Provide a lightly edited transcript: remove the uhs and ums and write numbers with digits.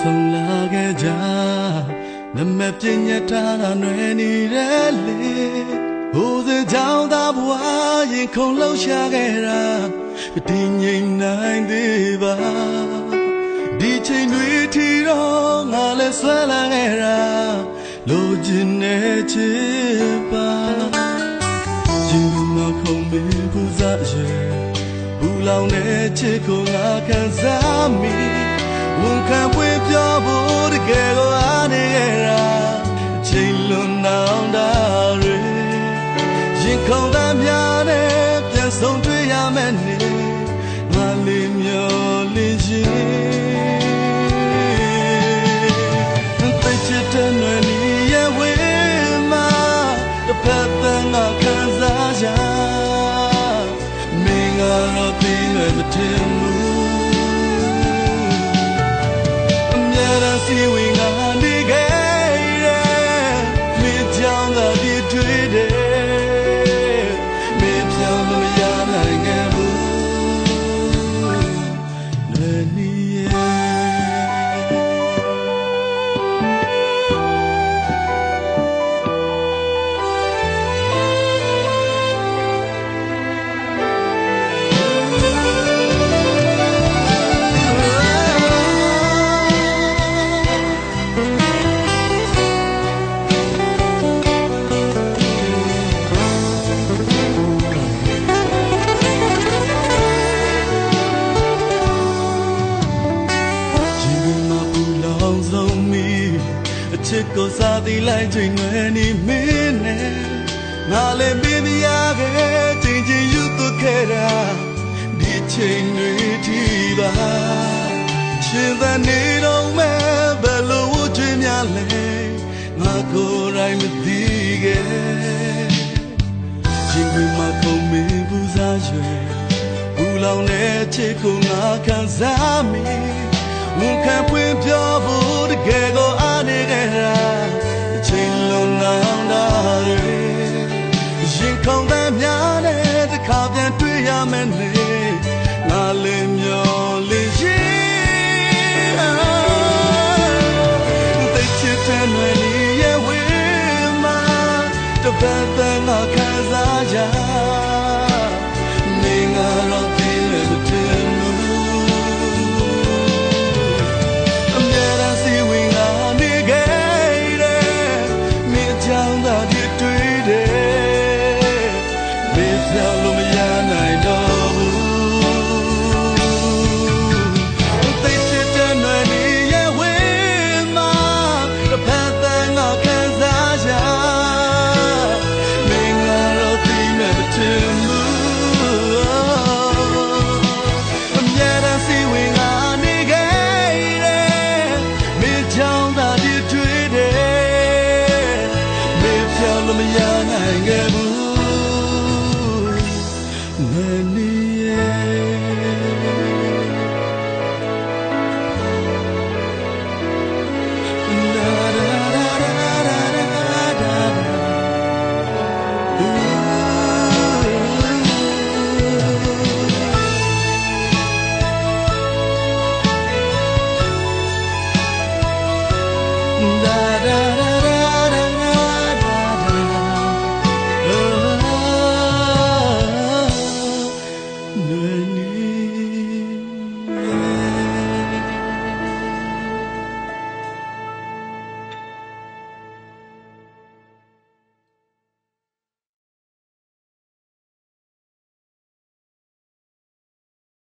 ဆုံးလာခဲ့ကြနမပြညတ်တာနွယ်နေတဲ့လေဟိုစကြောင်သာဘွားရင်ခုန်လှုပ်ရှားခဲ့တာဒီငြိမ်နိုင်သေးပါဒီချိန်တွေထီတော့ငါလည်းဆွဲလာခဲ့တာလိုချင်နေချစ်ပါရင်မခုန်မင်းပူဇာရဲ့ဘူးလောင်တဲ့ချစ်ကိုငါခံစားမိဝန်ခံပွေပြောဖို့တကယ်ကိုအားနေခဲ့တာချိန်လွန်အောင်တာတွေရင်ခုန်သားများနဲ့ပြန်ဆုံးတွေ့ရမယ်နေငါလေးမျောလင်းရှင်သိချစ်တဲ့နွယ်နီရဲ့ဝေးမှာတစ်ဖက်တန်းငါခံစားကြမင်းကတော့သိနေမထင်ဘူးစီဝင်ငါနေခဲ့တယ်မင်းကြောင့်သာဒီတွေ့တယ်မင်းပြောင်းလို့ရနိုင်ခဲ့ဘူးလွယ်နီချစ်ကိုစားသည်လိုက်ချိန်ွယ်နေမင်းနဲ့ငါလည်းမင်းမရခဲ့ချိန်ချင်းယူသွခဲ့တာဒီချိန်တွေထိပါရှင်သာနေတော့မဲ့ဘယ်လိုဝကျွေးများလဲငါကိုယ်တိုင်မသိခဲ့ချိန်တွေမှာခုံမင်းပူဇာရွယ်ဘူးလောင်တဲ့ချစ်ကိုငါခံစားမိဝန်ခံပွင့်ပြောဖို့တကယ်ကိုအားနေခဲ့တာအချိန်လုံးအောင်တာတွေရင်ခုန်တဲ့များနဲ့တစ်ခါပြန်တွေ့ရမယ်နေ